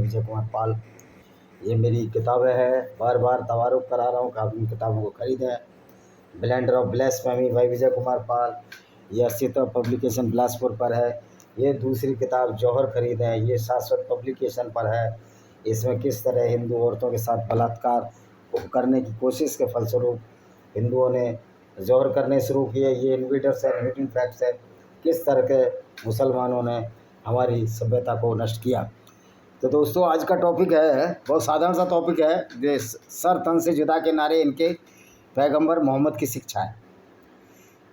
विजय कुमार पाल। ये मेरी किताबें हैं, बार बार तवारुफ़ करा रहा हूँ कि आप इन किताबों को ख़रीदें। Blender of ब्लेस्फेमी bye Vijay Kumar Pal, ये अस्तित्व पब्लिकेशन बिलासपुर पर है। ये दूसरी किताब जौहर ख़रीदें, ये शाश्वत पब्लिकेशन पर है। इसमें किस तरह हिंदू औरतों के साथ बलात्कार करने की कोशिश के फलस्वरूप हिंदुओं ने जौहर करने शुरू किए, ये इन्वीडर्स है, न्यूटन फैक्ट्स है, किस तरह के मुसलमानों ने हमारी सभ्यता को नष्ट किया। तो दोस्तों आज का टॉपिक है, बहुत साधारण सा टॉपिक है, जो सर तन से जुदा के नारे इनके पैगंबर मोहम्मद की शिक्षा है।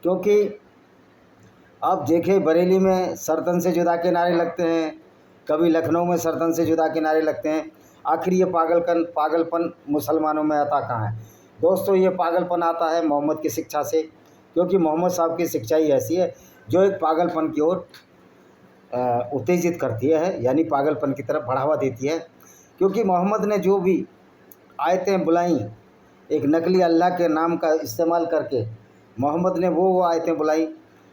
क्योंकि आप देखें बरेली में सर तन से जुदा के नारे लगते हैं, कभी लखनऊ में सर तन से जुदा के नारे लगते हैं। आखिर ये पागलपन मुसलमानों में आता कहाँ है? दोस्तों ये पागलपन आता है मोहम्मद की शिक्षा से, क्योंकि मोहम्मद साहब की शिक्षा ही ऐसी है जो एक पागलपन की ओर उत्तेजित करती है, यानी पागलपन की तरफ बढ़ावा देती है। क्योंकि मोहम्मद ने जो भी आयतें बुलाई, एक नकली अल्लाह के नाम का इस्तेमाल करके मोहम्मद ने वो आयतें बुलाई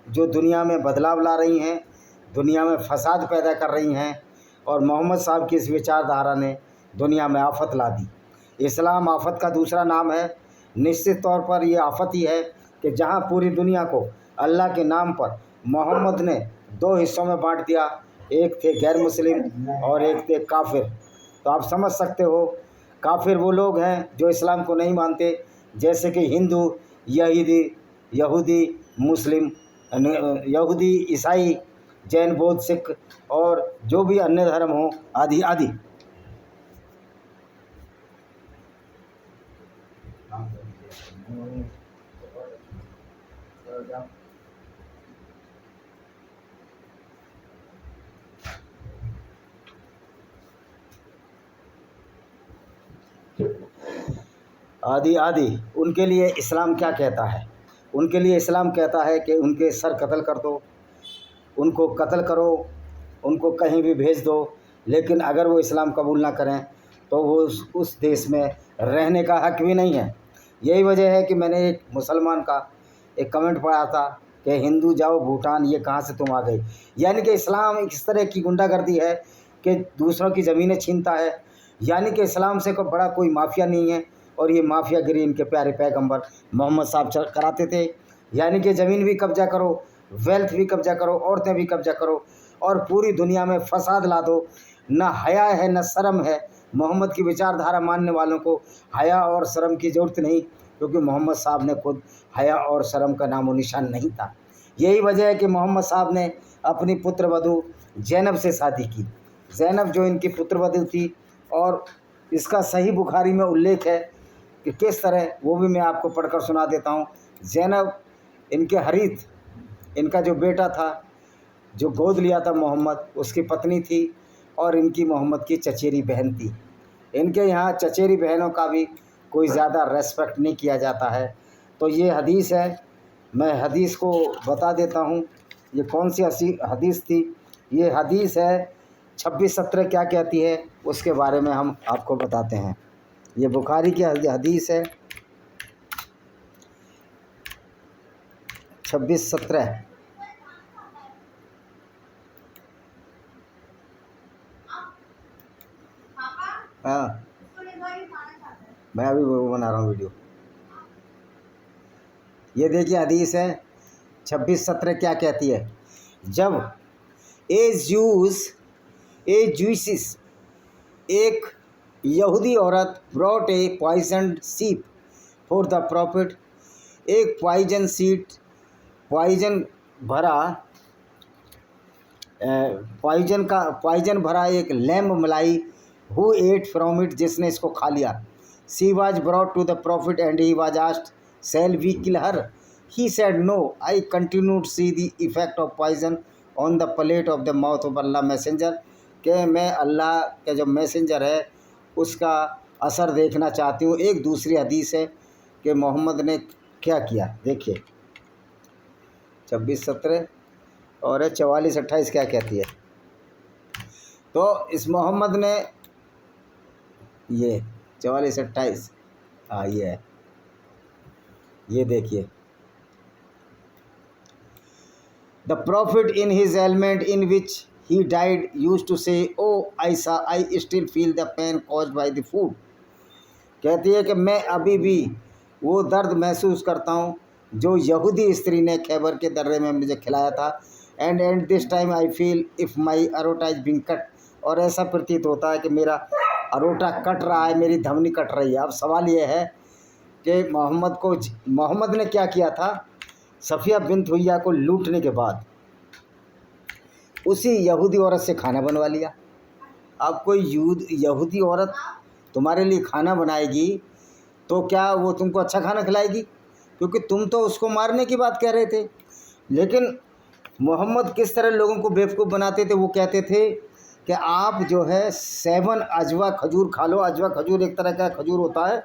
जो दुनिया में बदलाव ला रही हैं, दुनिया में फसाद पैदा कर रही हैं। और मोहम्मद साहब की इस विचारधारा ने दुनिया में आफत ला दी। इस्लाम आफत का दूसरा नाम है। निश्चित तौर पर ये आफत ही है कि जहाँ पूरी दुनिया को अल्लाह के नाम पर मोहम्मद ने दो हिस्सों में बांट दिया, एक थे गैर मुस्लिम और एक थे काफिर। तो आप समझ सकते हो, काफिर वो लोग हैं जो इस्लाम को नहीं मानते, जैसे कि हिंदू, यहूदी, मुस्लिम, यहूदी, ईसाई, जैन, बौद्ध, सिख और जो भी अन्य धर्म हो आदि आदि। आदि आदि उनके लिए इस्लाम क्या कहता है? उनके लिए इस्लाम कहता है कि उनके सर कत्ल कर दो, उनको कत्ल करो, उनको कहीं भी भेज दो, लेकिन अगर वो इस्लाम कबूल ना करें तो वो उस देश में रहने का हक भी नहीं है। यही वजह है कि मैंने एक मुसलमान का एक कमेंट पढ़ा था कि हिंदू जाओ भूटान, ये कहाँ से तुम आ गई। यानी कि इस्लाम इस तरह की गुंडागर्दी है कि दूसरों की ज़मीनें छीनता है। यानी कि इस्लाम से कोई बड़ा कोई माफिया नहीं है, और ये माफियागिरी इनके प्यारे पैगंबर मोहम्मद साहब कराते थे। यानी कि ज़मीन भी कब्जा करो, वेल्थ भी कब्जा करो, औरतें भी कब्जा करो और पूरी दुनिया में फसाद ला दो। न हया है न शर्म है। मोहम्मद की विचारधारा मानने वालों को हया और शर्म की ज़रूरत नहीं, क्योंकि मोहम्मद साहब ने खुद हया और शर्म का नामो निशान नहीं था। यही वजह है कि मोहम्मद साहब ने अपनी पुत्रवधू ज़ैनब से शादी की। ज़ैनब जो इनकी पुत्रवधू थी, और इसका सही बुखारी में उल्लेख है कि किस तरह, वो भी मैं आपको पढ़कर सुना देता हूँ। ज़ैनब इनके हरीथ, इनका जो बेटा था, जो गोद लिया था मोहम्मद, उसकी पत्नी थी, और इनकी मोहम्मद की चचेरी बहन थी। इनके यहाँ चचेरी बहनों का भी कोई ज़्यादा रेस्पेक्ट नहीं किया जाता है। तो ये हदीस है, मैं हदीस को बता देता हूँ। ये कौन सी हदीस थी? ये हदीस है 26:17 क्या कहती है उसके बारे में हम आपको बताते हैं। ये बुखारी की हदीस है 26:17। हाँ, मैं अभी वो बना रहा हूँ वीडियो। ये देखिए हदीस है 26:17 क्या कहती है। जब जूसिस एक यहूदी औरत ब्रॉट ए पॉइजन सीप फॉर द प्रॉफिट, एक पॉइजन भरा एक लैम्ब मलाई, हु एट फ्रॉम इट, जिसने इसको खा लिया। She was brought to the prophet and he was asked, shall we kill her? He said no, I continue to see the effect of poison on the plate of the mouth of Allah messenger, कि मैं अल्लाह का जो messenger है उसका असर देखना चाहती हूँ। एक दूसरी हदीस है कि मोहम्मद ने क्या किया, देखिए 26:17 और 44:28 क्या कहती है। तो इस मोहम्मद ने ये 44:28, हाँ ये है, ये देखिए। The profit in his element in which he died used to say, oh Aisa, I still feel the pain caused by the food। कहती है कि मैं अभी भी वो दर्द महसूस करता हूँ जो यहूदी स्त्री ने खैबर के दर्रे में मुझे खिलाया था। And this time I feel if my aorta is being cut. और ऐसा प्रतीत होता है कि मेरा अरोटा कट रहा है, मेरी धमनी कट रही है। अब सवाल ये है कि मोहम्मद ने क्या किया था। सफ़िया बिन्त हुय्या को लूटने के बाद उसी यहूदी औरत से खाना बनवा लिया। अब कोई यहूदी औरत तुम्हारे लिए खाना बनाएगी तो क्या वो तुमको अच्छा खाना खिलाएगी? क्योंकि तुम तो उसको मारने की बात कह रहे थे। लेकिन मोहम्मद किस तरह लोगों को बेवकूफ़ बनाते थे। वो कहते थे कि आप जो है 7 अजवा खजूर खा लो। अजवा खजूर एक तरह का खजूर होता है,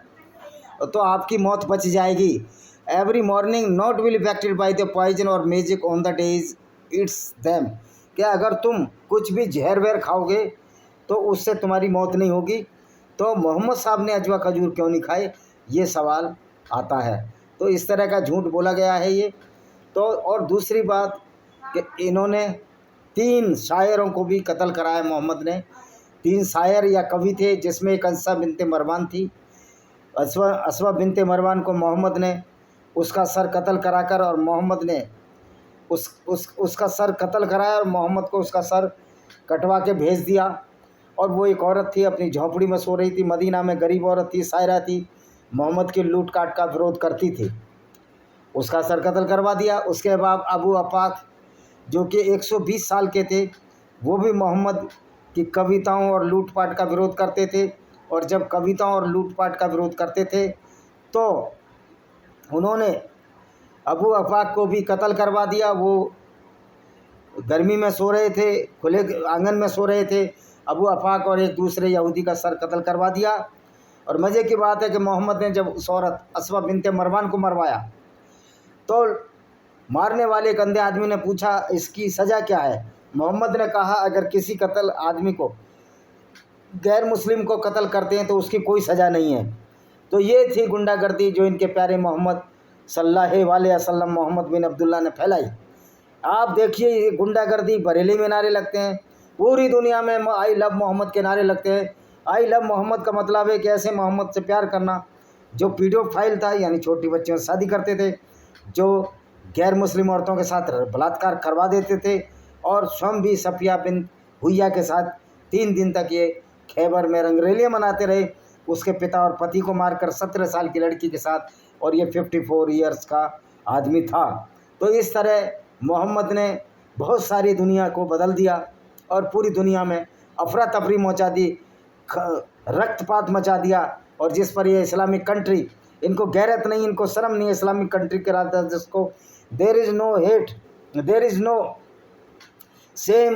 तो आपकी मौत बच जाएगी। Every morning not will affected by the poison और magic on the days it's them. क्या अगर तुम कुछ भी जहर वहर खाओगे तो उससे तुम्हारी मौत नहीं होगी। तो मोहम्मद साहब ने अजवा खजूर क्यों नहीं खाए, ये सवाल आता है। तो इस तरह का झूठ बोला गया है ये। तो और दूसरी बात कि इन्होंने 3 शायरों को भी कत्ल कराया। मोहम्मद ने 3 शायर या कवि थे, जिसमें एक अंसा बिनते मरवान थी। असवा बिनते मरवान को मोहम्मद ने उसका सर कत्ल कराकर और मोहम्मद ने उसका सर कत्ल कराया और मोहम्मद को उसका सर कटवा के भेज दिया। और वो एक औरत थी, अपनी झोंपड़ी में सो रही थी, मदीना में, गरीब औरत थी, शायरा थी, मोहम्मद की लूट काट का विरोध करती थी, उसका सर कत्ल करवा दिया। उसके बाद अबू अपाक जो कि 120 साल के थे, वो भी मोहम्मद की कविताओं और लूटपाट का विरोध करते थे। और जब कविताओं और लूटपाट का विरोध करते थे तो उन्होंने अबू अपाक को भी कत्ल करवा दिया। वो गर्मी में सो रहे थे, खुले आंगन में सो रहे थे। अबू अपाक और एक दूसरे यहूदी का सर कत्ल करवा दिया। और मज़े की बात है कि मोहम्मद ने जब उस औरत असवा बिनते मरवान को मरवाया तो मारने वाले एक अंधे आदमी ने पूछा इसकी सज़ा क्या है। मोहम्मद ने कहा अगर किसी कत्ल आदमी को गैर मुस्लिम को कत्ल करते हैं तो उसकी कोई सज़ा नहीं है। तो ये थी गुंडागर्दी जो इनके प्यारे मोहम्मद सल्लल्लाहु अलैहि वसल्लम मोहम्मद बिन अब्दुल्ला ने फैलाई। आप देखिए ये गुंडागर्दी बरेली में नारे लगते हैं, पूरी दुनिया में आई लव मोहम्मद के नारे लगते हैं। आई लव मोहम्मद का मतलब है कि ऐसे मोहम्मद से प्यार करना जो पीडोफाइल था, यानी छोटी बच्चियों से शादी करते थे, जो गैर मुस्लिम औरतों के साथ बलात्कार करवा देते थे, और स्वयं भी सफ़िया बिन हुय्या के साथ 3 दिन तक ये खैबर में रंगरेलियाँ मनाते रहे। उसके पिता और पति को मारकर 17 साल की लड़की के साथ, और ये 54 ईयर्स का आदमी था। तो इस तरह मोहम्मद ने बहुत सारी दुनिया को बदल दिया और पूरी दुनिया में अफरा तफरी मचा दी, रक्तपात मचा दिया। और जिस पर ये इस्लामिक कंट्री, इनको गैरत नहीं, इनको शर्म नहीं, इस्लामिक कंट्री कराता है जिसको there is no hate, there is no same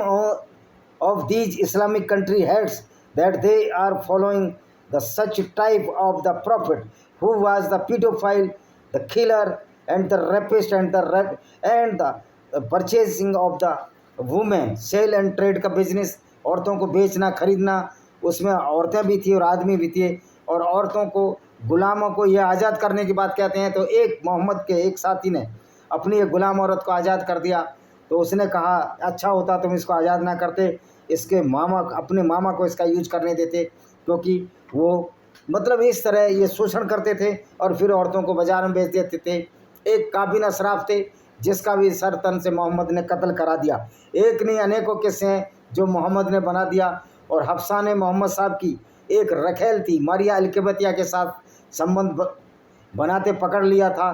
of these Islamic country heads that they are following the such type of the prophet who was the pedophile, the killer and the rapist and the purchasing of the women, sale and trade का business, औरतों को बेचना खरीदना, उसमें औरतें भी थी और आदमी भी थे। और औरतों को, गुलामों को यह आज़ाद करने की बात कहते हैं। तो एक मोहम्मद के एक साथी ने अपनी एक गुलाम औरत को आज़ाद कर दिया। तो उसने कहा अच्छा होता तुम इसको आज़ाद ना करते, इसके मामा, अपने मामा को इसका यूज करने देते, क्योंकि वो मतलब इस तरह ये शोषण करते थे और फिर औरतों को बाजार में बेच देते थे। एक काबिन अशराफ थे जिसका भी सर तन से मोहम्मद ने कत्ल करा दिया। एक नहीं अनेकों किस्से हैं जो मोहम्मद ने बना दिया। और हफ्सा ने मोहम्मद साहब की एक रखेल थी, मारिया अलकिबतिया के साथ संबंध बनाते पकड़ लिया था।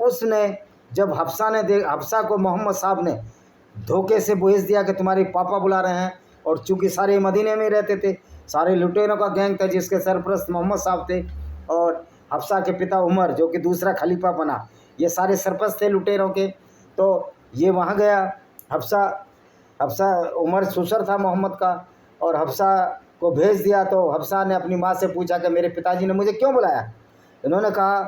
उसने जब हफ्सा को मोहम्मद साहब ने धोखे से भेज दिया कि तुम्हारे पापा बुला रहे हैं, और चूँकि सारे मदीने में रहते थे, सारे लुटेरों का गैंग था जिसके सरपरस्त मोहम्मद साहब थे, और हफ्सा के पिता उमर जो कि दूसरा खलीफा बना, ये सारे सरपरस्त थे लुटेरों के। तो ये वहाँ गया, हफ्सा उमर ससुर था मोहम्मद का, और हफ्सा को भेज दिया। तो हफ्सा ने अपनी माँ से पूछा कि मेरे पिताजी ने मुझे क्यों बुलाया। इन्होंने कहा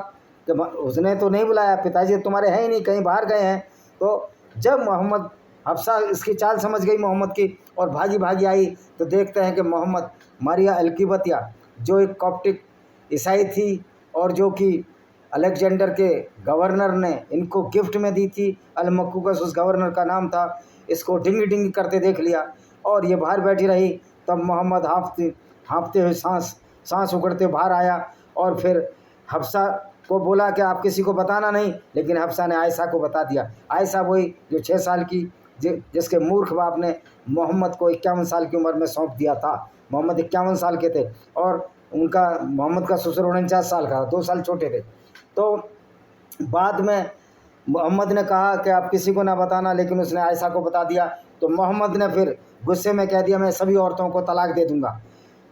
कि उसने तो नहीं बुलाया, पिताजी तुम्हारे हैं ही नहीं, कहीं बाहर गए हैं। तो जब हफ्सा इसकी चाल समझ गई मोहम्मद की और भागी भागी आई, तो देखते हैं कि मोहम्मद मारिया अलकिबतिया जो एक कॉप्टिक ईसाई थी और जो कि अलेक्जेंडर के गवर्नर ने इनको गिफ्ट में दी थी, अलमकुकस उस गवर्नर का नाम था, इसको डिंगी डिंगी करते देख लिया और ये बाहर बैठी रही। तब मोहम्मद हाँफते हुए सांस उगड़ते बाहर आया और फिर हफ्सा को बोला कि आप किसी को बताना नहीं, लेकिन हफ्सा ने आयशा को बता दिया। आयशा वही जो 6 साल की जिसके मूर्ख बाप ने मोहम्मद को 51 साल की उम्र में सौंप दिया था। मोहम्मद 51 साल के थे और उनका मोहम्मद का ससुर 49 साल का, 2 साल छोटे थे। तो बाद में मोहम्मद ने कहा कि आप किसी को ना बताना, लेकिन उसने आयशा को बता दिया। तो मोहम्मद ने फिर गुस्से में कह दिया मैं सभी औरतों को तलाक दे दूंगा।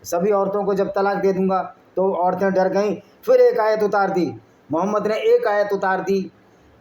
सभी औरतों को जब तलाक दे दूंगा तो औरतें डर गईं। फिर एक आयत उतार दी, मोहम्मद ने एक आयत उतार दी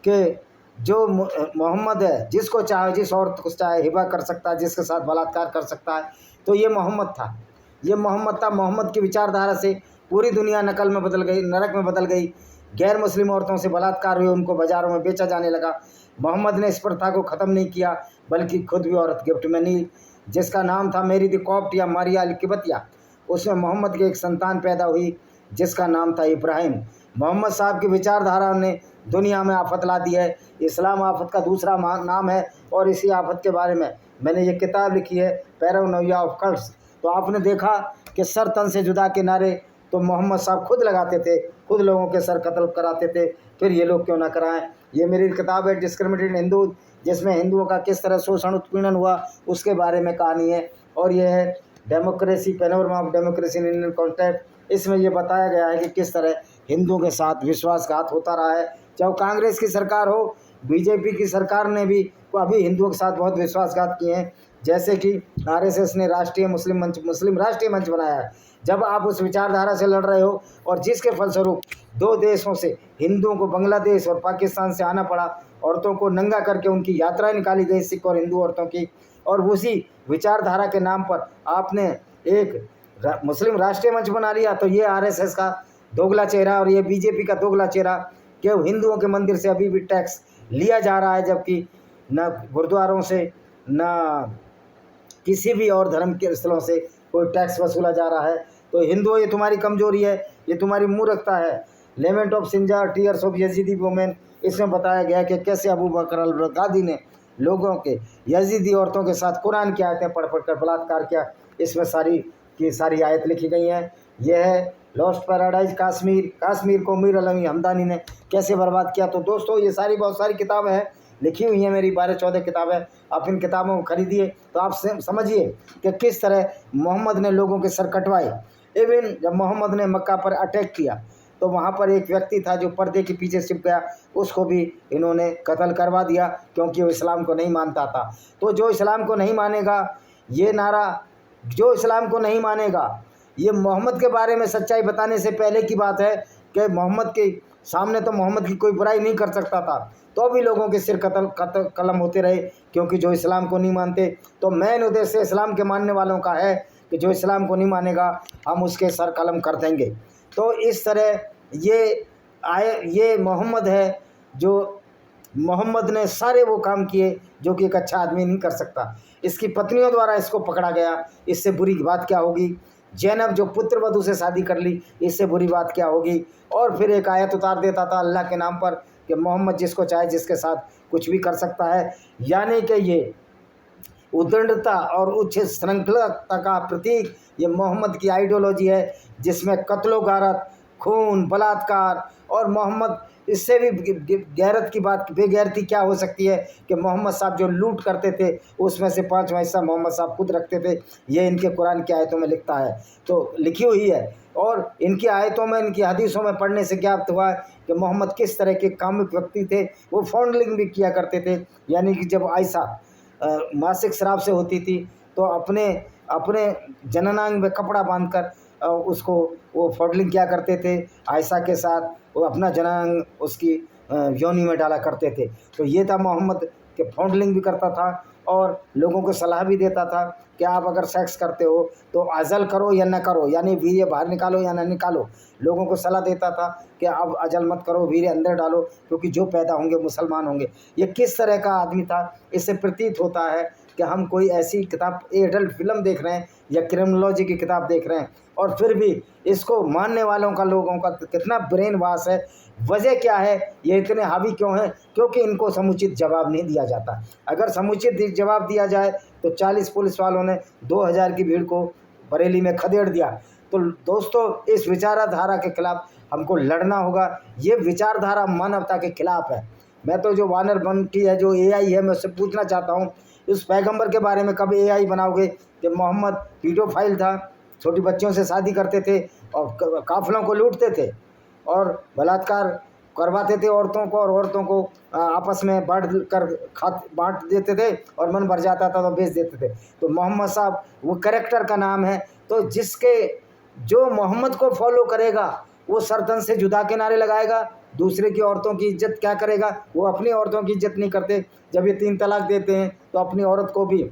कि जो मोहम्मद है जिसको चाहे जिस औरत को चाहे हिबा कर सकता है, जिसके साथ बलात्कार कर सकता है। तो ये मोहम्मद था, ये मोहम्मद था। मोहम्मद की विचारधारा से पूरी दुनिया नकल में बदल गई, नरक में बदल गई। गैर मुस्लिम औरतों से बलात्कार हुए, उनको बाज़ारों में बेचा जाने लगा। मोहम्मद ने इस प्रथा को ख़त्म नहीं किया, बल्कि खुद भी औरत गिफ्ट में ली, जिसका नाम था मेरी द कॉप्ट या मारिया अल किबतिया। उसमें मोहम्मद की एक संतान पैदा हुई जिसका नाम था इब्राहिम। मोहम्मद साहब की विचारधारा ने दुनिया में आफत ला दी है। इस्लाम आफत का दूसरा नाम है और इसी आफत के बारे में मैंने ये किताब लिखी है, पैरानोइया ऑफ कल्ट्स। तो आपने देखा कि सर तन से जुदा के नारे तो मोहम्मद साहब खुद लगाते थे, खुद लोगों के सर कत्ल कराते थे, फिर ये लोग क्यों ना कराएं। ये मेरी किताब है डिस्क्रिमिनेटेड हिंदू, जिसमें हिंदुओं का किस तरह शोषण उत्पीड़न हुआ उसके बारे में कहानी है। और ये है democracy, panorama of democracy in Indian context. इसमें यह बताया गया है कि किस तरह हिंदुओं के साथ विश्वासघात होता रहा है, चाहे कांग्रेस की सरकार हो, बीजेपी की सरकार ने भी अभी हिंदुओं के साथ बहुत विश्वासघात किए हैं। जैसे कि आरएसएस ने राष्ट्रीय मुस्लिम राष्ट्रीय मंच बनाया है। जब आप उस विचारधारा से लड़ रहे हो और जिसके फलस्वरूप 2 देशों से हिंदुओं को बांग्लादेश और पाकिस्तान से आना पड़ा, औरतों को नंगा करके उनकी यात्राएं निकाली गई, सिख और हिंदू औरतों की, और उसी विचारधारा के नाम पर आपने एक मुस्लिम राष्ट्रीय मंच बना लिया। तो ये आरएसएस का दोगला चेहरा और ये बीजेपी का दोगला चेहरा कि हिंदुओं के मंदिर से अभी भी टैक्स लिया जा रहा है, जबकि न गुरुद्वारों से न किसी भी और धर्म के स्थलों से कोई टैक्स वसूला जा रहा है। तो हिंदुओं, ये तुम्हारी कमजोरी है, ये तुम्हारी मूर्खता है। Lament of Sinjar, tears of Yazidi women, इसमें बताया गया कि कैसे अबू बकर अल बगदादी ने लोगों के, यजीदी औरतों के साथ कुरान की आयतें पढ़ कर बलात्कार किया। इसमें सारी की सारी आयत लिखी गई हैं। यह है लॉस्ट पैराडाइज कश्मीर को मीर अलवी हमदानी ने कैसे बर्बाद किया। तो दोस्तों, ये सारी बहुत सारी किताबें हैं, लिखी हुई हैं, मेरी 12-14 किताबें। आप इन किताबों को खरीदिए तो आप समझिए कि किस तरह मोहम्मद ने लोगों के सर कटवाए। इवन जब मोहम्मद ने मक्का पर अटैक किया तो वहाँ पर एक व्यक्ति था जो पर्दे के पीछे छिप गया, उसको भी इन्होंने कत्ल करवा दिया क्योंकि वो इस्लाम को नहीं मानता था। तो जो इस्लाम को नहीं मानेगा, ये नारा जो इस्लाम को नहीं मानेगा, ये मोहम्मद के बारे में सच्चाई बताने से पहले की बात है कि मोहम्मद के सामने तो मोहम्मद की कोई बुराई नहीं कर सकता था, तो भी लोगों के सिर कत्ल कलम होते रहे क्योंकि जो इस्लाम को नहीं मानते। तो मेन उद्देश्य इस्लाम के मानने वालों का है कि जो इस्लाम को नहीं मानेगा हम उसके सर कलम कर देंगे। तो इस तरह ये मोहम्मद है, जो मोहम्मद ने सारे वो काम किए जो कि एक अच्छा आदमी नहीं कर सकता। इसकी पत्नियों द्वारा इसको पकड़ा गया, इससे बुरी बात क्या होगी। जैनब जो पुत्र वधू से शादी कर ली, इससे बुरी बात क्या होगी। और फिर एक आयत उतार देता था अल्लाह के नाम पर कि मोहम्मद जिसको चाहे जिसके साथ कुछ भी कर सकता है। यानी कि ये उद्दंडता और उच्च श्रृंखलता का प्रतीक ये मोहम्मद की आइडियोलॉजी है, जिसमें कत्लो गारत, खून, बलात्कार। और मोहम्मद इससे भी गैरत की बात, बेगैरती क्या हो सकती है कि मोहम्मद साहब जो लूट करते थे उसमें से 5वां हिस्सा मोहम्मद साहब खुद रखते थे। ये इनके कुरान की आयतों में लिखता है, तो लिखी हुई है। और इनकी आयतों में, इनकी हदीसों में पढ़ने से ज्ञात हुआ कि मोहम्मद किस तरह के कामुक व्यक्ति थे। वो फॉन्डलिंग भी किया करते थे, यानी कि जब आयशा मासिक स्राव से होती थी तो अपने जननांग में कपड़ा बांधकर उसको वो फॉडलिंग किया करते थे आयशा के साथ, वो अपना जननांग उसकी योनि में डाला करते थे। तो ये था मोहम्मद के फॉडलिंग भी करता था और लोगों को सलाह भी देता था कि आप अगर सेक्स करते हो तो अजल करो या न करो, यानी वीर्य बाहर निकालो या न निकालो। लोगों को सलाह देता था कि आप अजल मत करो, वीर्य अंदर डालो, क्योंकि जो पैदा होंगे मुसलमान होंगे। ये किस तरह का आदमी था, इससे प्रतीत होता है कि हम कोई ऐसी किताब, एडल्ट फिल्म देख रहे हैं या क्रिमिनोलॉजी की किताब देख रहे हैं, और फिर भी इसको मानने वालों का, लोगों का कितना ब्रेन वाश है। वजह क्या है, ये इतने हावी क्यों हैं? क्योंकि इनको समुचित जवाब नहीं दिया जाता। अगर समुचित जवाब दिया जाए तो 40 पुलिस वालों ने 2000 की भीड़ को बरेली में खदेड़ दिया। तो दोस्तों, इस विचारधारा के खिलाफ हमको लड़ना होगा। ये विचारधारा मानवता के खिलाफ है। मैं तो जो वानर बंटी है, जो एआई है, मैं उससे पूछना चाहता हूँ, उस पैगंबर के बारे में कब एआई बनाओगे? कि मोहम्मद पीडोफाइल था, छोटी बच्चियों से शादी करते थे और काफिलों को लूटते थे और बलात्कार करवाते थे औरतों को, और औरतों को आपस में बांट देते थे और मन भर जाता था तो बेच देते थे। तो मोहम्मद साहब वो कैरेक्टर का नाम है। तो जो मोहम्मद को फॉलो करेगा वो सरतन से जुदा के नारे लगाएगा, दूसरे की औरतों की इज्जत क्या करेगा? वो अपनी औरतों की इज्जत नहीं करते। जब ये 3 तलाक देते हैं तो अपनी औरत को भी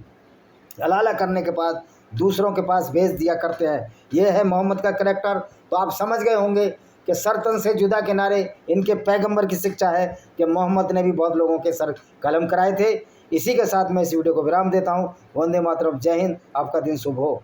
हलाला करने के बाद दूसरों के पास भेज दिया करते हैं। ये है मोहम्मद का कैरेक्टर। तो आप समझ गए होंगे कि सरतन से जुदा के नारे इनके पैगंबर की शिक्षा है कि मोहम्मद ने भी बहुत लोगों के सर कलम कराए थे। इसी के साथ मैं इस वीडियो को विराम देता हूँ। वंदे मातरम, जय हिंद, आपका दिन शुभ हो।